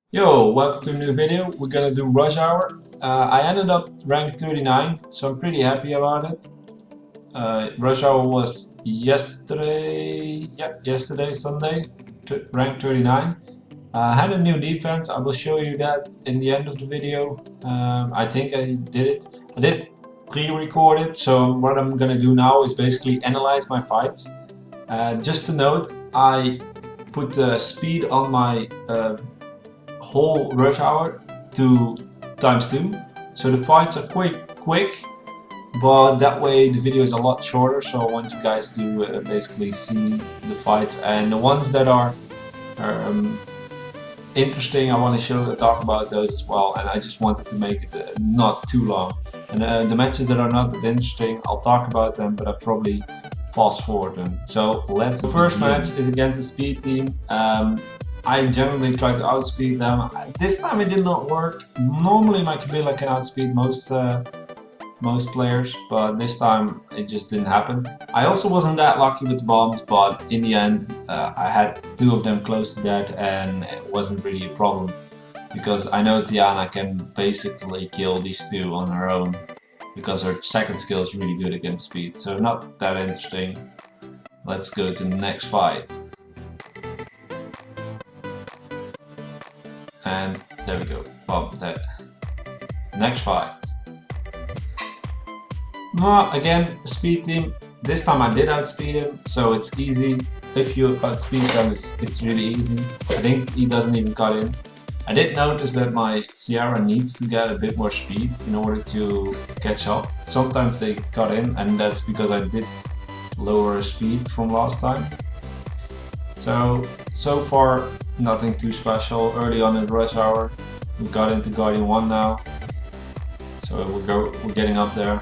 Yo, welcome to a new video. We're gonna do Rush Hour. I ended up rank 39, so I'm pretty happy about it. Rush Hour was yesterday, Sunday, rank 39. I had a new defense. I will show you that in the end of the video. I think I did it. I did pre-record it, so what I'm gonna do now is basically analyze my fights. Just to note, I put the speed on my whole rush hour to ×2, so the fights are quick, but that way the video is a lot shorter. So I want you guys to basically see the fights, and the ones that are interesting I want to talk about those as well. And I just wanted to make it not too long, and the matches that are not that interesting I'll talk about them, but I probably fast forward them. So let's. The first match is against the speed team. I generally try to outspeed them. This time it did not work. Normally my Kabila can outspeed most players, but this time it just didn't happen. I also wasn't that lucky with the bombs, but in the end I had two of them close to death, and it wasn't really a problem because I know Tiana can basically kill these two on her own because her second skill is really good against speed. So not that interesting. Let's go to the next fight. And there we go, bomb dead. Next fight. Again, speed team. This time I did outspeed him, so it's easy. If you outspeed them, it's really easy. I think he doesn't even cut in. I did notice that my Sierra needs to get a bit more speed in order to catch up. Sometimes they cut in, and that's because I did lower speed from last time. So far nothing too special. Early on in Rush Hour, we got into Guardian 1 now, so we're getting up there.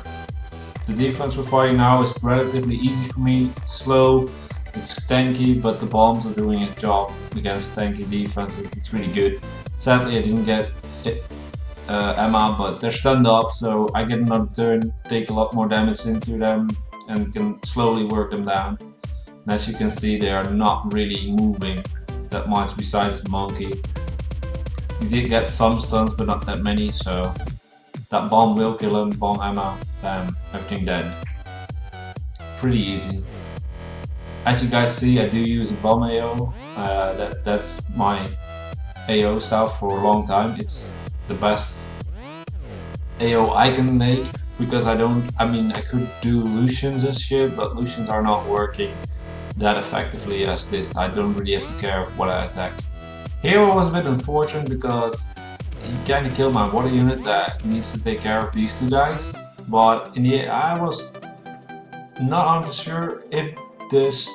The defense we're fighting now is relatively easy for me. It's slow, it's tanky, but the bombs are doing its job against tanky defenses. It's really good. Sadly I didn't get Emma, but they're stunned up, so I get another turn, take a lot more damage into them, and can slowly work them down. And as you can see, they are not really moving that much besides the monkey. We did get some stuns, but not that many, so that bomb will kill him. Bomb ammo, bam, everything dead. Pretty easy. As you guys see, I do use a bomb AO. That's my AO style for a long time. It's the best AO I can make because I could do Lucians and shit, but Lucians are not working that effectively as this. I don't really have to care what I attack. Here I was a bit unfortunate because he kinda killed my water unit that needs to take care of these two guys. But in the end, I was not sure if this,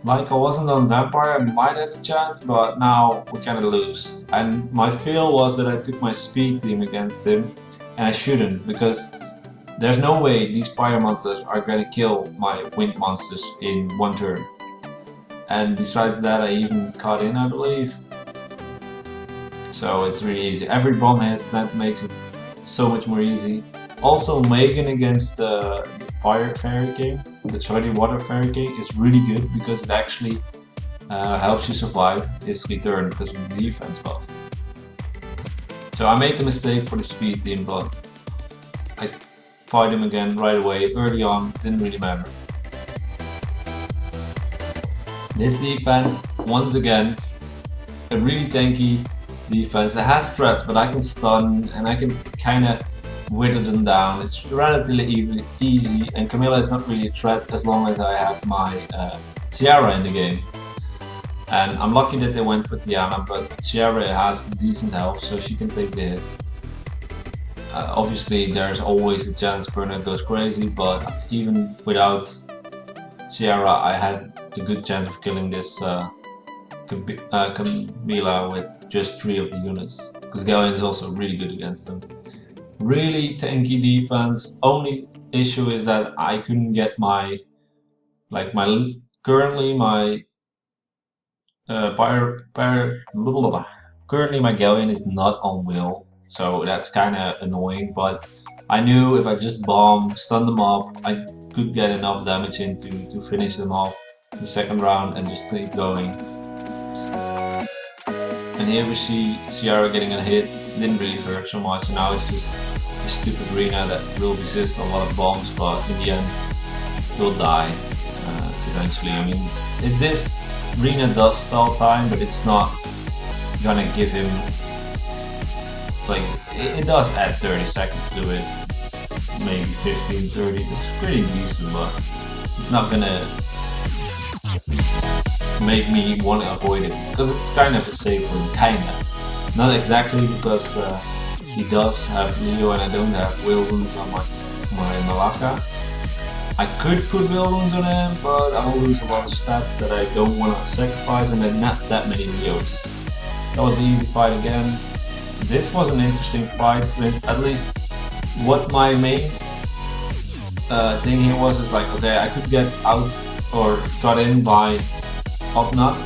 like I wasn't on Vampire, I might have a chance, but now we kinda lose. And my feel was that I took my speed team against him, and I shouldn't, because there's no way these fire monsters are gonna kill my wind monsters in one turn. And besides that, I even caught in, I believe. So it's really easy. Every bomb hits, that makes it so much more easy. Also, Megan against the Fire Fairy King, the Shorty Water Fairy King, is really good because it actually helps you survive his return because of the defense buff. So I made the mistake for the speed team, but I fight him again right away, early on, didn't really matter. This defense, once again, a really tanky defense. It has threats, but I can stun and I can kinda wither them down. It's relatively easy, and Camilla is not really a threat as long as I have my Sierra in the game. And I'm lucky that they went for Tiana, but Sierra has decent health, so she can take the hit. Obviously there's always a chance Bernard goes crazy, but even without Sierra I had a good chance of killing this Camila with just 3 of the units, because Galleon is also really good against them. Really tanky defense. Only issue is that I couldn't get currently my Galleon is not on will. So that's kind of annoying, but I knew if I just bomb, stun them up, I could get enough damage in to finish them off the second round and just keep going. And here we see Ciara getting a hit, didn't really hurt so much, and now it's just a stupid Rina that will resist a lot of bombs, but in the end will die eventually. I mean, this Rina does stall time, but it's not gonna give him, like, it does add 30 seconds to it, maybe 15, 30, it's pretty decent, but it's not gonna make me want to avoid it, because it's kind of a safe one, kinda. Not exactly, because he does have Leo and I don't have Will Wounds on my Malaka. I could put Will Wounds on him, but I will lose a lot of stats that I don't want to sacrifice, and then not that many Leos. That was an easy fight again. This was an interesting fight, at least what my main thing here was is like, okay, I could get out or cut in by Obnut.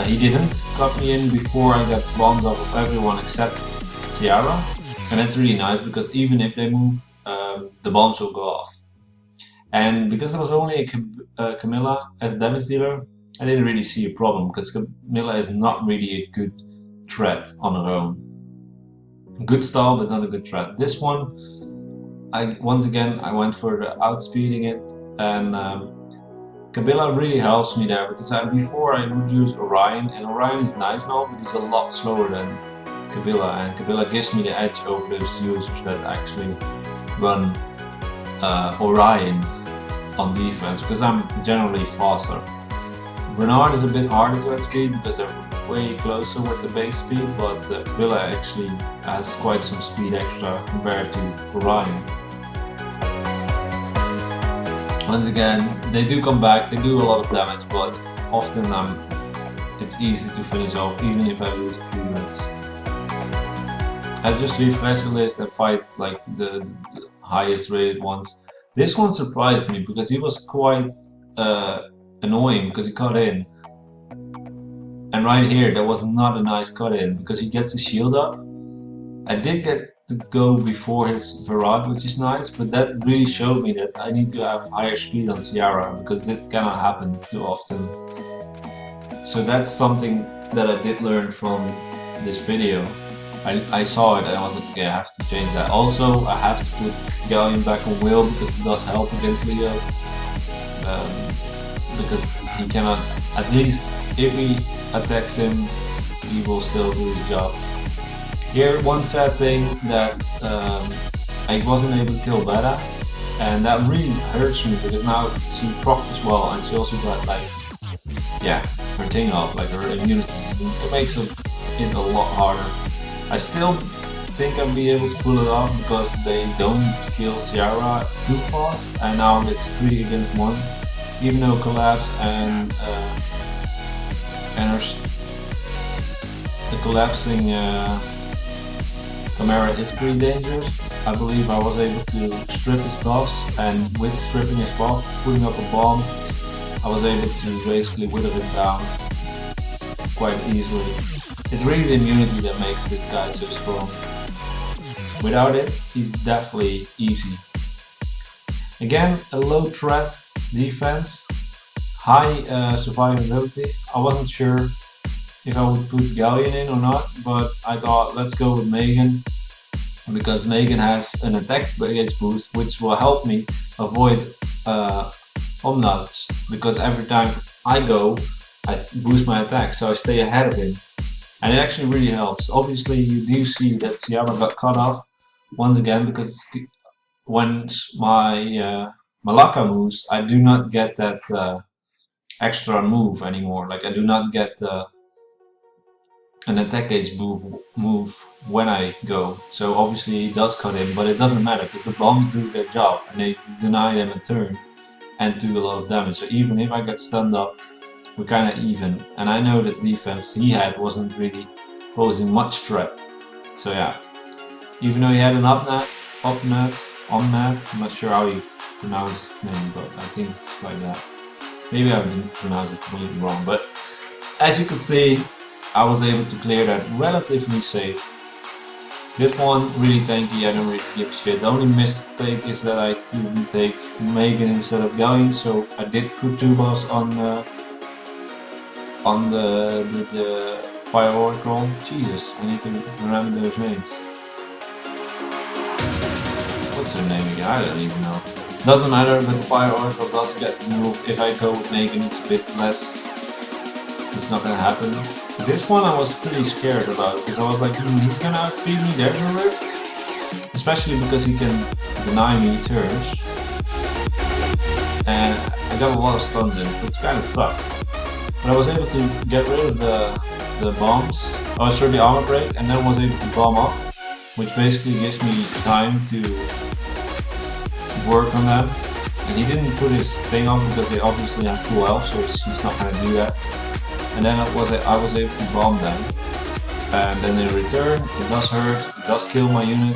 He didn't cut me in before I got bombs off of everyone except Ciara, and that's really nice because even if they move, the bombs will go off. And because there was only a Camilla as damage dealer, I didn't really see a problem because Camilla is not really a good threat on her own. Good stall, but not a good threat. This one, once again I went for the outspeeding it, and Kabila really helps me there because before I would use Orion, and Orion is nice now, but he's a lot slower than Kabila, and Kabila gives me the edge over those users that actually run Orion on defense because I'm generally faster. Bernard is a bit harder to outspeed because they're way closer with the base speed, but Kabila actually has quite some speed extra compared to Orion. Once again, they do come back, they do a lot of damage, but often it's easy to finish off even if I lose a few units. I just refresh the list and fight like the highest rated ones. This one surprised me because he was quite annoying because he cut in. And right here, that was not a nice cut in because he gets the shield up. I did get to go before his Varad, which is nice, but that really showed me that I need to have higher speed on Ciara because this cannot happen too often. So that's something that I did learn from this video. I saw it and I was like, okay, I have to change that. Also, I have to put Galleon back on Will because it does help against Leos. Because he cannot, at least if he attacks him, he will still do his job. Here, one sad thing that I wasn't able to kill Beta, and that really hurts me because now she procced as well, and she also got like, yeah, her thing off, like her immunity. It makes it a lot harder. I still think I'll be able to pull it off because they don't kill Ciara too fast, and now it's 3 against 1. Even though Collapse and the collapsing Chimera is pretty dangerous, I believe I was able to strip his buffs, and with stripping his buff, putting up a bomb, I was able to basically wither it down quite easily. It's really the immunity that makes this guy so strong. Without it, he's definitely easy. Again, a low threat defense, high survivability. I wasn't sure if I would put Galleon in or not, but I thought let's go with Megan because Megan has an attack base boost which will help me avoid Omnuts because every time I go I boost my attack, so I stay ahead of him. And it actually really helps. Obviously you do see that Ciara got cut off once again because once my Malaka moves, I do not get that extra move anymore. Like I do not get an attack gauge move when I go. So obviously he does cut in, but it doesn't matter because the bombs do their job and they deny them a turn and do a lot of damage. So even if I get stunned up, we're kind of even. And I know that defense he had wasn't really posing much threat. So yeah, even though he had an Omnat, I'm not sure how you pronounce his name, but I think it's like that. Maybe I didn't pronounce it completely wrong, but as you can see, I was able to clear that relatively safe. This one really tanky, I don't really give a shit. The only mistake is that I didn't take Megan instead of Galleon, so I did put 2 buffs on the Fire Oracle. Jesus, I need to remember those names. What's her name again? I don't even know. Doesn't matter, but the Fire Oracle does get the move. If I go with Megan, it's a bit less. It's not gonna happen. But this one I was pretty scared about because I was like, he's gonna outspeed me, there's a risk. Especially because he can deny me turns. And I got a lot of stuns in, which kind of sucked. But I was able to get rid of the bombs. Oh, sorry, the armor break, and then was able to bomb up, which basically gives me time to work on them. And he didn't put his thing on because they obviously have full health, so he's not gonna do that. And then I was able to bomb them. And then they return, it does hurt, it does kill my unit.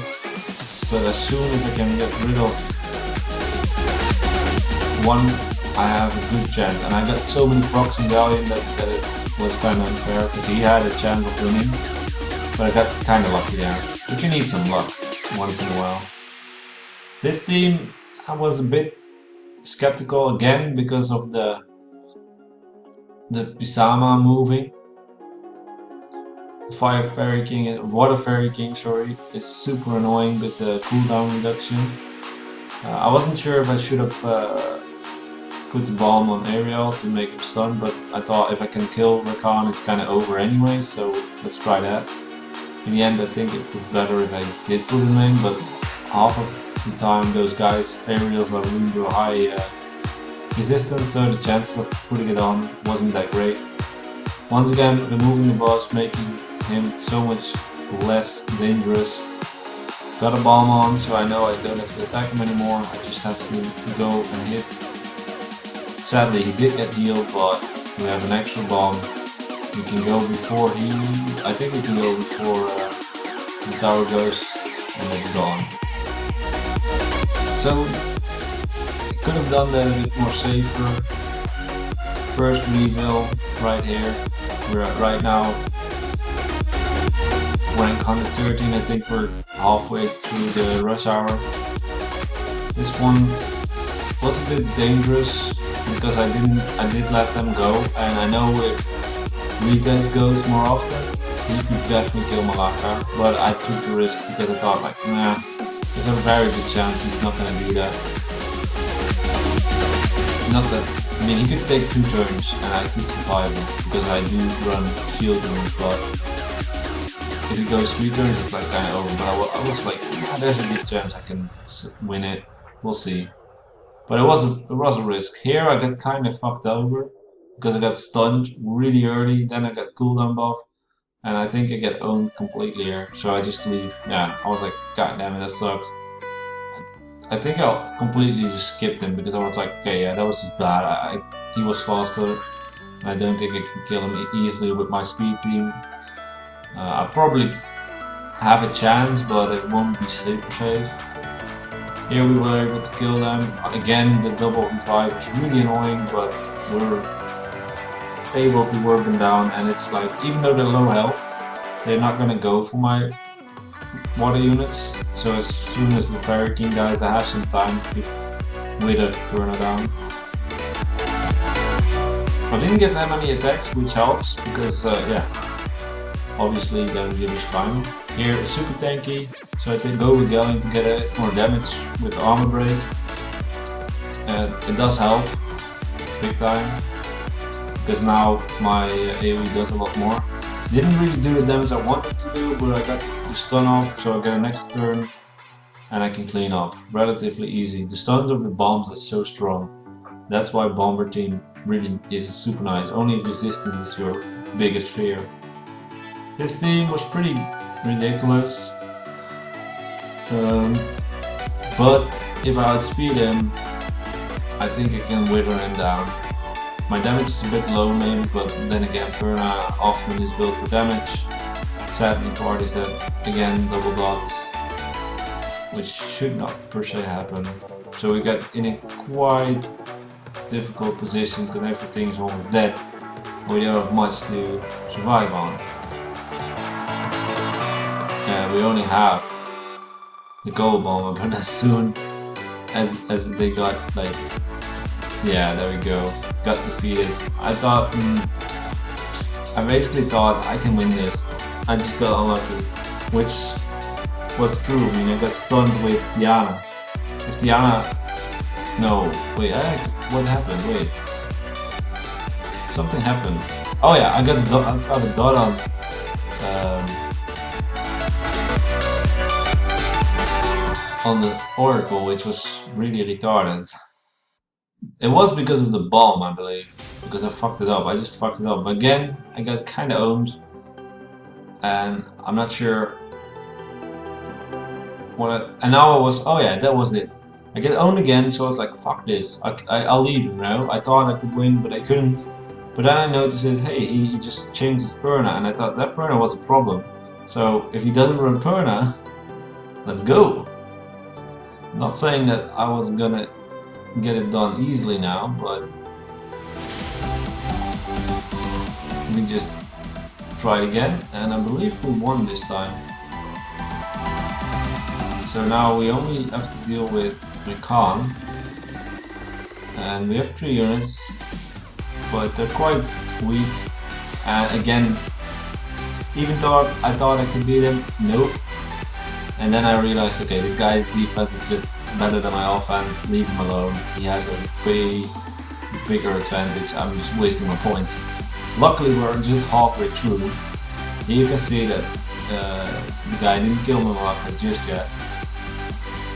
But as soon as I can get rid of one, I have a good chance. And I got so many procs in Galleon that it was kind of unfair because he had a chance of winning. But I got kind of lucky there. But you need some luck once in a while. This team, I was a bit skeptical again because of the Pisama moving. Fire Fairy King, Water Fairy King, sorry, is super annoying with the cooldown reduction. I wasn't sure if I should have put the bomb on Ariel to make him stun, but I thought if I can kill Rakan, it's kind of over anyway, so let's try that. In the end, I think it was better if I did put him in, but half of the time those guys, Ariels, are really high resistance, so the chances of putting it on wasn't that great. Once again, removing the boss, making him so much less dangerous. Got a bomb on, so I know I don't have to attack him anymore, I just have to go and hit. Sadly, he did get healed, but we have an extra bomb. We can go before I think we can go before the tower goes, and it's gone. So, could have done that a bit more safer. First reveal right here. We're at right now rank 113. I think we're halfway through the rush hour. This one was a bit dangerous because I did let them go, and I know if retest goes more often, he could definitely kill Malaka, but I took the risk because I thought like, nah, there's a very good chance he's not gonna do that. Not that, I mean, he could take 2 turns and I could survive it because I do run shield runes, but if he goes 3 turns it's like kind of over. But I was like, yeah, there's a good chance I can win it, we'll see. But it was a risk. Here I got kind of fucked over because I got stunned really early, then I got cooldown buff, and I think I get owned completely here, so I just leave. Yeah, I was like, god damn it, that sucks. I think I completely just skipped him because I was like, okay, yeah, that was just bad. He was faster. I don't think I can kill him easily with my speed team. I probably have a chance, but it won't be super safe. Here we were able to kill them. Again, the double revive is really annoying, but we're able to work them down. And it's like, even though they're low health, they're not gonna go for my water units. So as soon as the Fairy King dies, I have some time to wither Burner down. I didn't get that many attacks, which helps because yeah, obviously then give us time. Here is super tanky, so I think go with Galleon to get more damage with armor break. And it does help big time because now my AoE does a lot more. Didn't really do the damage I wanted to do, but I got the stun off, so I get a next turn and I can clean up. Relatively easy. The stuns of the bombs are so strong. That's why Bomber team really is super nice. Only resistance is your biggest fear. This team was pretty ridiculous. But if I outspeed him, I think I can wither him down. My damage is a bit low maybe, but then again Perna often is built for damage. Sadly part is that, again, double dots, which should not per se happen. So we got in a quite difficult position because everything is almost dead. We don't have much to survive on. We only have the gold bomber, but as soon as they got like, yeah, there we go, got defeated. I thought I basically thought I can win this. I just got unlucky, which was true. I mean, I got stunned with Diana. If Diana, no, wait, what happened? Wait, something happened. Oh yeah, I got a dot on the Oracle, which was really retarded. It was because of the bomb, I believe, because I fucked it up. I just fucked it up. But again, I got kind of owned, and I'm not sure what. And now I was. Oh yeah, that was it. I get owned again, so I was like, fuck this. I'll leave, you know. I thought I could win, but I couldn't. But then I noticed that, hey, he just changed his Perna, and I thought that Perna was a problem. So if he doesn't run Perna, let's go. Not saying that I was gonna get it done easily now, but we just try it again, and I believe we won this time. So now we only have to deal with Khan, and we have 3 units, but they're quite weak. And again, even though I thought I could beat him, nope. And then I realized, okay, this guy's defense is just better than my offense, leave him alone. He has a way bigger advantage, I'm just wasting my points. Luckily we're just halfway through. Here you can see that the guy didn't kill me just yet.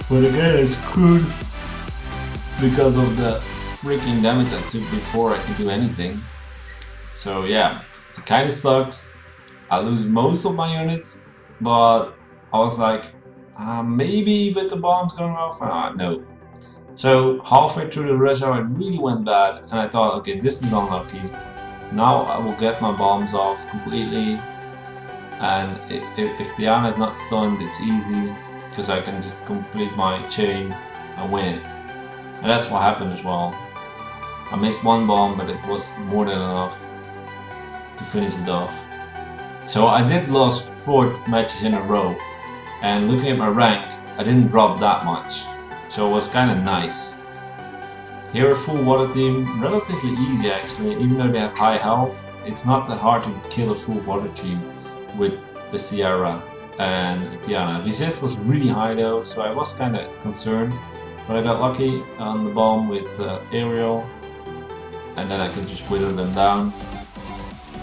But again, it's screwed because of the freaking damage I took before I could do anything. So yeah, it kinda sucks. I lose most of my units, but I was like, maybe with the bombs going off, no. So halfway through the rush hour it really went bad, and I thought, okay, this is unlucky. Now I will get my bombs off completely, and if Diana is not stunned, it's easy, because I can just complete my chain and win it. And that's what happened as well. I missed one bomb, but it was more than enough to finish it off. So I did lose 4 matches in a row, and looking at my rank, I didn't drop that much, so it was kind of nice. Here a full water team, relatively easy actually, even though they have high health. It's not that hard to kill a full water team with the Sierra and Tiana. Resist was really high though, so I was kind of concerned, but I got lucky on the bomb with Aerial, and then I could just wither them down.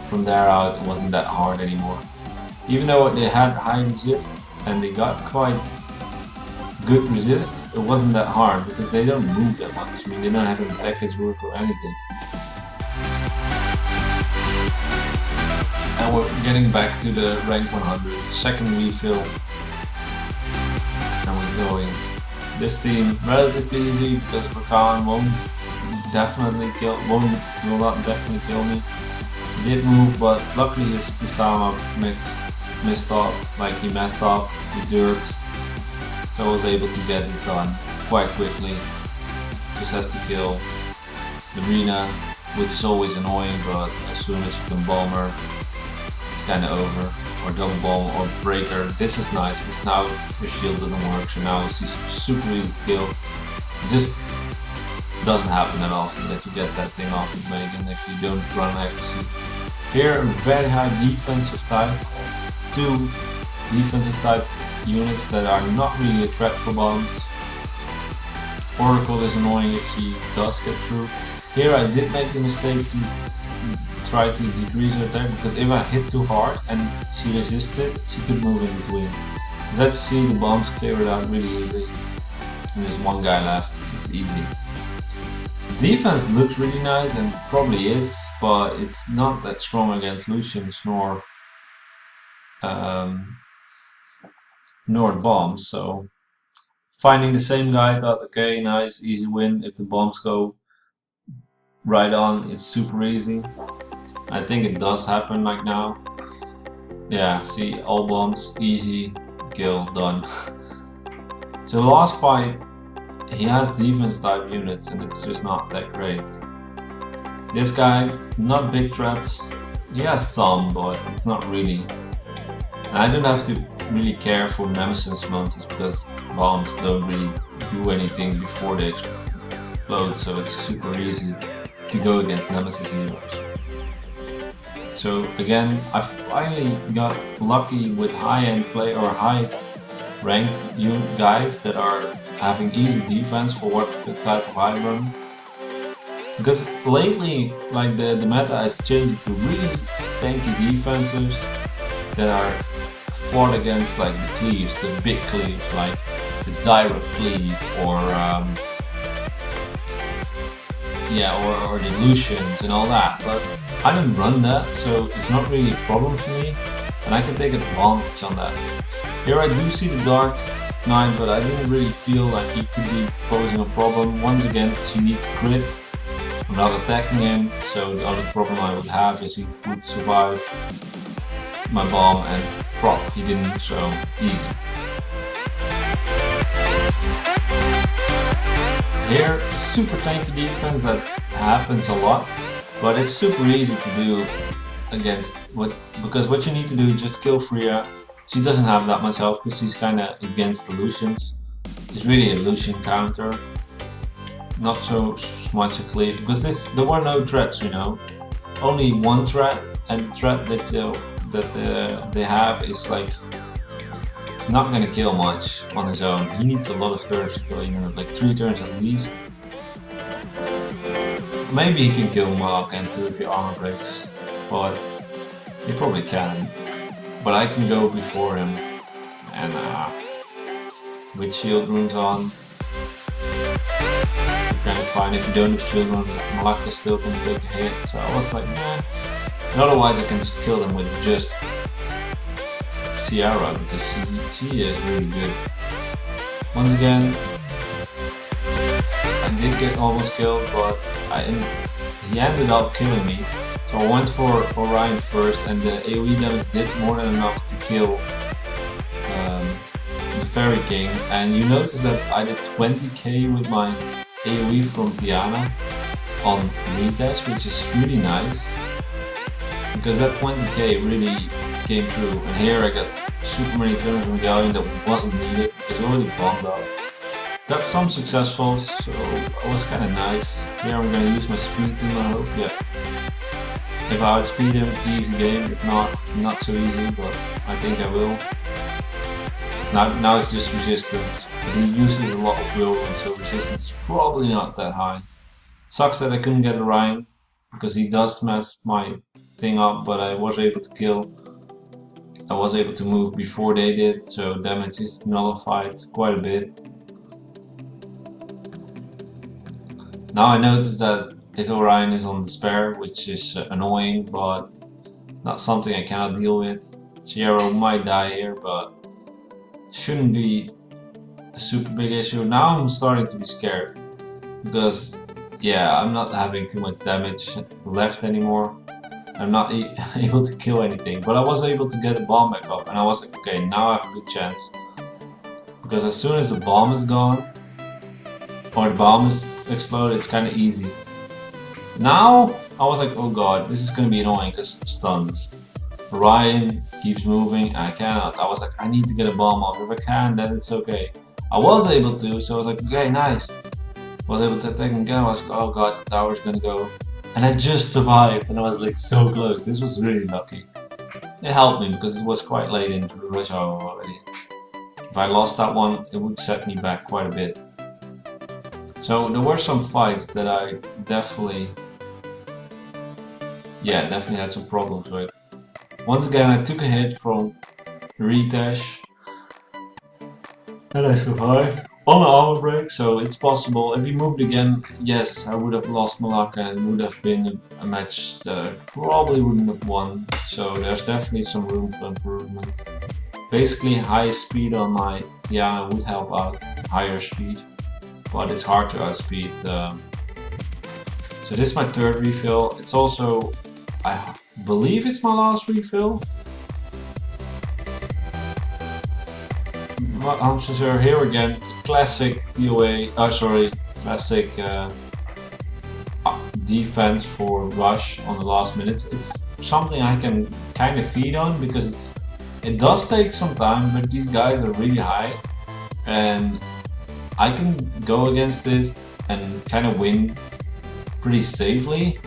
From there out, it wasn't that hard anymore. Even though they had high resist and they got quite good resist, it wasn't that hard because they don't move that much. I mean, they don't have any package work or anything. And we're getting back to the rank 100, second refill, and we're going. This team relatively easy because Rakan will not definitely kill me. He did move, but luckily his Kusama messed up, he dirt, so I was able to get it done quite quickly. Just have to kill the Rina, which is always annoying, but as soon as you can bomb her, it's kinda over. Or double bomb or breaker. This is nice because now your shield doesn't work, so now it's super easy to kill. It just doesn't happen that often that you get that thing off with Megan if you don't run accuracy. Here a very high defensive type, 2 defensive type units that are not really a threat for bombs. Oracle is annoying if she does get through. Here I did make the mistake to try to decrease her attack, because if I hit too hard and she resisted, she could move in between. As you see, the bombs clear it out really easily. And there's one guy left, it's easy. Defense looks really nice and probably is, but it's not that strong against Lucians nor bombs, so finding the same guy, I thought, okay, nice, easy win. If the bombs go right on, it's super easy. I think it does happen like now. Yeah, see, all bombs, easy, kill, done. So the last fight, he has defense type units and it's just not that great. This guy, not big threats. He has some, but it's not really. And I don't have to really care for Nemesis monsters because bombs don't really do anything before they explode, so it's super easy to go against Nemesis heroes. So again, I finally got lucky with high-end play or high-ranked guys that are having easy defense for what the type of I run. Because lately, like the meta has changed to really tanky defenses that are fought against like the cleaves, the big cleaves, like the Zyra cleave or or the Lucians and all that. But I don't run that, so it's not really a problem for me, and I can take advantage on that. Here I do see the Dark Knight, but I didn't really feel like he could be posing a problem. Once again, because you need to crit. I'm not attacking him, so the only problem I would have is he would survive my bomb and proc. He didn't, so easy. Here, super tanky defense that happens a lot, but it's super easy to do against because what you need to do is just kill Freya. She doesn't have that much health because she's kind of against the Lucians. It's really a Lucian counter, not so much a cleave, because there were no threats, you know. Only one threat, and the threat that they have is like it's not gonna kill much on his own. He needs a lot of turns to kill, you know, like 3 turns at least. Maybe he can kill Malakan too if he armor breaks, but he probably can. But I can go before him, and with shield runes on, kind of fine. If you don't have shield runes, Malaka still can take a hit. So I was like, nah. And otherwise, I can just kill them with just Sierra because she is really good. Once again, I did get almost killed, but he ended up killing me. So I went for Orion first, and the AoE damage did more than enough to kill the Fairy King. And you notice that I did 20k with my AoE from Tiana on retest, which is really nice. Because that 20k really came through. And here I got super many turns on Galleon that wasn't needed because I already bombed up. Got some successfuls, so it was kind of nice. Here I'm gonna use my speed team, I hope. Yeah. If I outspeed him, easy game. If not, not so easy, but I think I will. Now it's just resistance. He uses a lot of will, and so resistance is probably not that high. Sucks that I couldn't get Orion, because he does mess my thing up, but I was able to kill. I was able to move before they did, so damage is nullified quite a bit. Now I noticed that his Orion is on despair, which is annoying, but not something I cannot deal with. Sierra might die here, but shouldn't be a super big issue. Now I'm starting to be scared, because yeah, I'm not having too much damage left anymore. I'm not able to kill anything, but I was able to get the bomb back up, and I was like, okay, now I have a good chance. Because as soon as the bomb is gone, or the bomb is exploded, it's kind of easy. Now, I was like, oh god, this is going to be annoying because stuns. Orion keeps moving, I cannot. I was like, I need to get a bomb off. If I can, then it's okay. I was able to, so I was like, okay, nice. Was able to attack him again. I was like, oh god, the tower's gonna go. And I just survived, and I was like so close. This was really lucky. It helped me because it was quite late into the rush hour already. If I lost that one, it would set me back quite a bit. So there were some fights that I definitely had some problems with. Once again, I took a hit from Ritash, and I survived on the armor break, so it's possible. If he moved again, yes, I would have lost Malaka, and it would have been a match that I probably wouldn't have won. So there's definitely some room for improvement. Basically, high speed on my Tiana would help out, higher speed, but it's hard to outspeed. So this is my third refill. It's also, I believe it's my last refill. So here again, classic DOA, classic defense for rush on the last minutes. It's something I can kind of feed on because it does take some time, but these guys are really high, and I can go against this and kind of win pretty safely.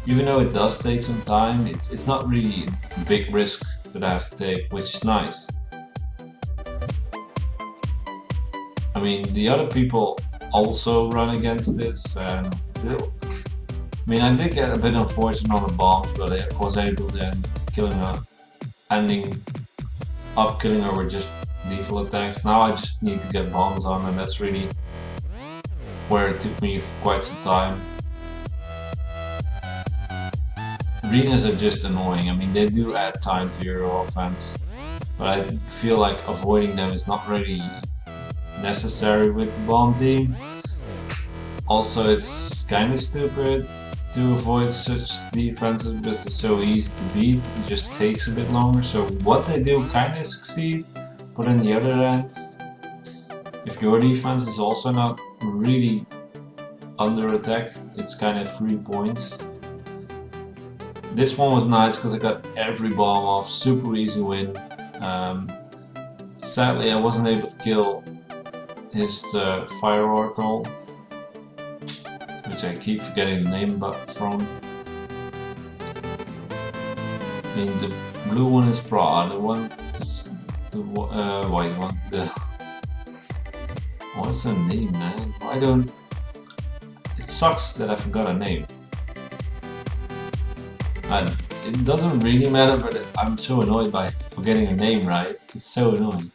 even though it does take some time, it's not really a big risk that I have to take, which is nice. I mean, the other people also run against this, and I mean, I did get a bit unfortunate on the bombs, but I was able to then killing her, ending up killing her with just lethal attacks. Now I just need to get bombs on, and that's really where it took me quite some time. Arenas are just annoying. I mean, they do add time to your offense, but I feel like avoiding them is not really necessary with the bomb team. Also, it's kind of stupid to avoid such defenses because it's so easy to beat. It just takes a bit longer. So what they do kind of succeed, but on the other end, if your defense is also not really under attack, it's kind of 3 points. This one was nice because I got every bomb off, super easy win. Sadly, I wasn't able to kill his Fire Oracle, which I keep forgetting the name from. I mean, the blue one is Pra, the one is the white one. What's her name, man? Why don't... It sucks that I forgot her name. And it doesn't really matter, but I'm so annoyed by forgetting a name right. It's so annoying.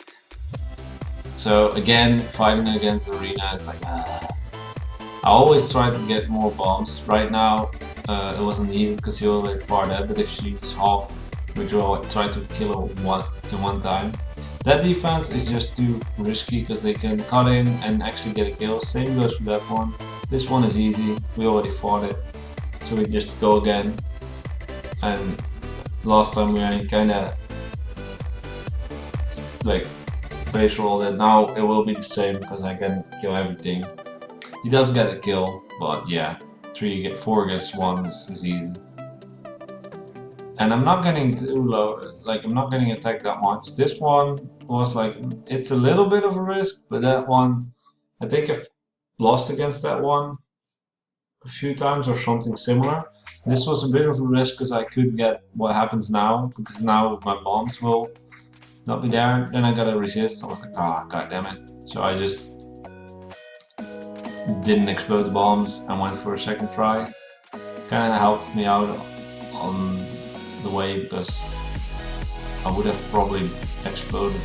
So again, fighting against Arena is like, I always try to get more bombs. Right now, it wasn't needed because she always far dead, but if she's half, which will try to kill her in one time. That defense is just too risky because they can cut in and actually get a kill. Same goes for that one. This one is easy, we already fought it. So we just go again. And last time we kinda like base rolled it. Now it will be the same because I can kill everything. He does get a kill, but yeah, 4 against 1 is easy. And I'm not getting too low, like I'm not getting attacked that much. This one was like, it's a little bit of a risk, but that one, I think I've lost against that one a few times or something similar. This was a bit of a risk because I could get what happens now, because now my bombs will not be there. Then I gotta resist. I was like, ah, god damn it. So I just didn't explode the bombs and went for a second try. Kinda helped me out on the way because I would have probably exploded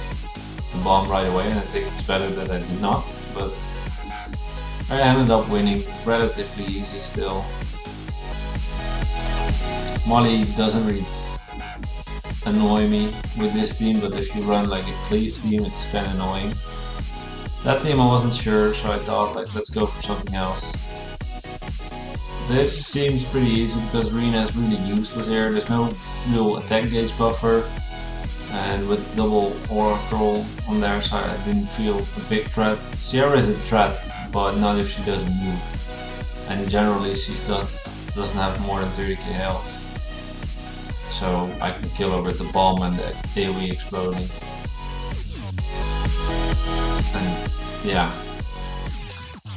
the bomb right away, and I think it's better that I did not. But I ended up winning relatively easy still. Molly doesn't really annoy me with this team, but if you run like a Cleave team, it's kind of annoying. That team I wasn't sure, so I thought like let's go for something else. This seems pretty easy because Rena is really useless here. There's no real attack gauge buffer, and with double Oracle on their side I didn't feel a big threat. Sierra is a threat, but not if she doesn't move. And generally she doesn't have more than 30k health. So I can kill her with the bomb and the AoE exploding. And yeah,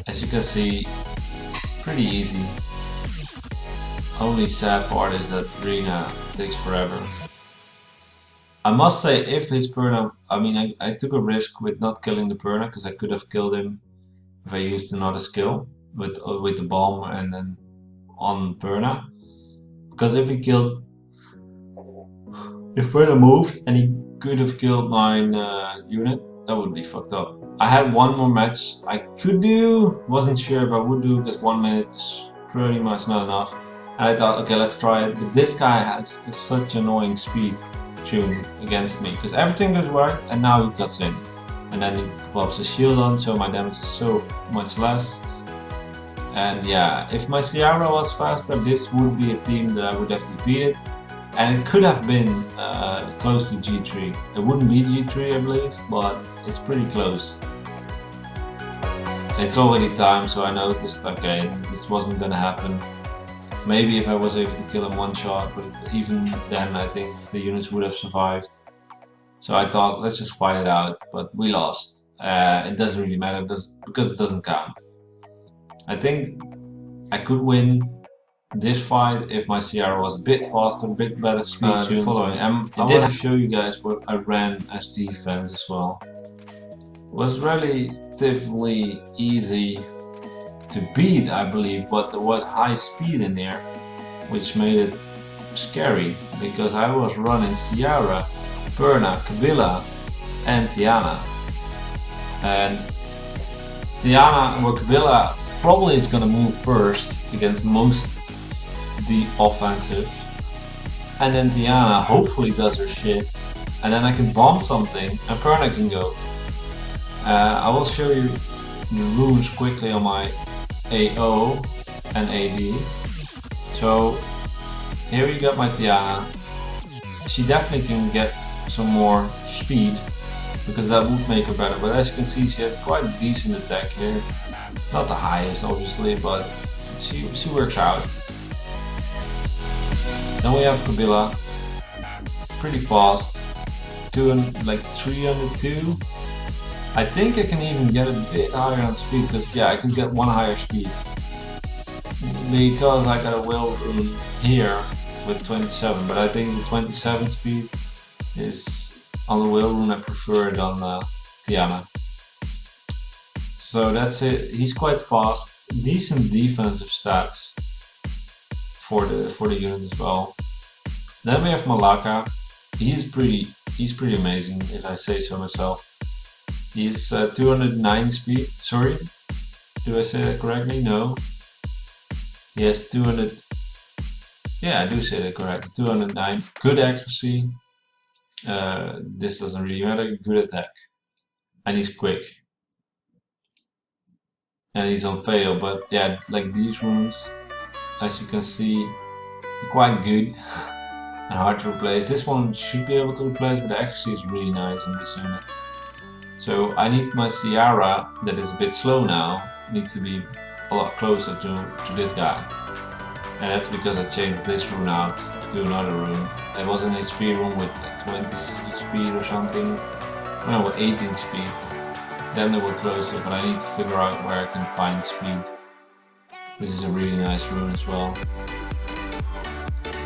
as you can see, pretty easy. Only sad part is that Rena takes forever. I must say, if his Perna, I mean I took a risk with not killing the Perna because I could have killed him if I used another skill with the bomb and then on Perna. Because if Perna moved and he could have killed my unit, that would be fucked up. I had one more match I could do, wasn't sure if I would do because 1 minute is pretty much not enough. And I thought, okay, let's try it. But this guy has such annoying speed tune against me because everything goes right and now he cuts in. And then he pops a shield on, so my damage is so much less. And yeah, if my Sierra was faster, this would be a team that I would have defeated. And it could have been close to G3. It wouldn't be G3, I believe, but it's pretty close. It's already time, so I noticed, okay, this wasn't gonna happen. Maybe if I was able to kill him one shot, but even then I think the units would have survived. So I thought, let's just fight it out, but we lost. It doesn't really matter because it doesn't count. I think I could win this fight if my Sierra was a bit faster, a bit better speed tuned. Following. I want to show you guys what I ran as defense as well. It was relatively easy to beat, I believe, but there was high speed in there, which made it scary because I was running Sierra, Perna, Kabila, and Tiana. And Tiana or Kabila probably is gonna move first against most the offensive, and then Tiana hopefully does her shit, and then I can bomb something and Perna can go. I will show you the runes quickly on my AO and AD. So here you got my Tiana. She definitely can get some more speed because that would make her better, but as you can see she has quite a decent attack here. Not the highest obviously, but she works out. Then we have Kabila, pretty fast, like 302. I think I can even get a bit higher on speed because yeah, I could get one higher speed because I got a will rune here with 27, but I think the 27 speed is on the will rune. I prefer it on Tiana. So that's it. He's quite fast, decent defensive stats for the unit as well. Then we have Malaka. He's pretty amazing if I say so myself. He's 209 speed. Sorry, do I say that correctly? No. He has 200. Yeah, I do say that correctly. 209. Good accuracy. This doesn't really matter. Good attack. And he's quick. And he's on fail. But yeah, like these runes, as you can see, quite good and hard to replace. This one should be able to replace, but the accuracy is really nice in this unit. So I need my Sierra, that is a bit slow now, needs to be a lot closer to this guy. And that's because I changed this rune out to another rune. It was an HP rune with like 20 speed or something. No, with 18 speed. Then they were closer, but I need to figure out where I can find speed. This is a really nice rune as well.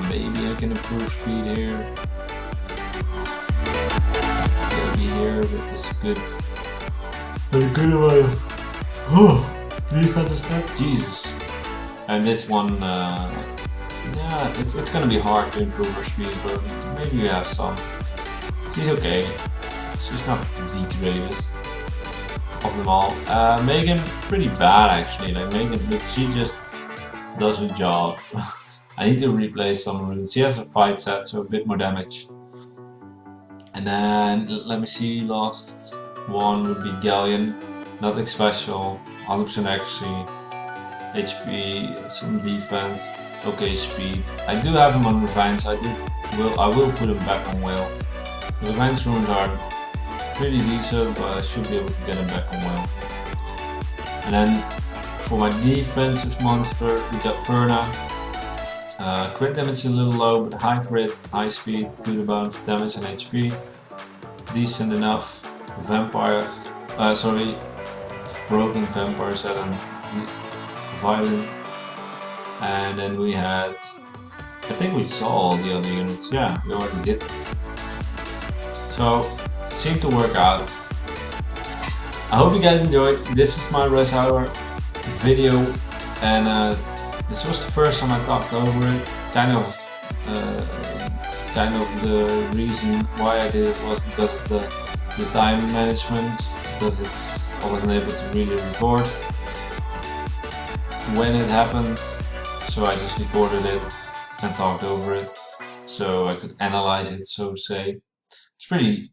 Maybe I can improve speed here. Maybe here, but this is good. Good way. Oh, defensive stat. Jesus. And this one, yeah, it's gonna be hard to improve her speed, but maybe we have some. She's okay. She's not the greatest of them all. Megan, pretty bad actually. Like Megan, but she just does her job. I need to replace some runes. She has a fight set, so a bit more damage. And then, let me see, last one would be Galleon. Nothing special, 100% accuracy, HP, some defense, okay speed. I do have him on Revenge, I will put him back on Whale. The Revenge runes are pretty decent, but I should be able to get him back on Whale. And then, for my defensive monster, we got Perna. Crit damage is a little low, but high crit, high speed, good amount of damage and HP. Decent enough. Vampire, broken vampire set and violent. And then we had, I think we saw all the other units. Yeah, we already did. So it seemed to work out. I hope you guys enjoyed. This was my Rushhour video, and this was the first time I talked over it. Kind of the reason why I did it was because of the time management, because I wasn't able to really record when it happened, so I just recorded it and talked over it so I could analyze it, so to say. It's pretty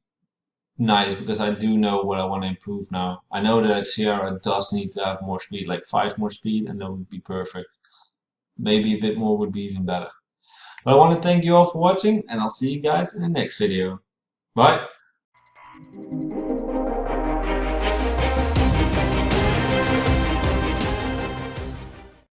nice because I do know what I want to improve now. I know that Sierra does need to have more speed, like 5 more speed, and that would be perfect. Maybe a bit more would be even better. But I want to thank you all for watching, and I'll see you guys in the next video. Bye!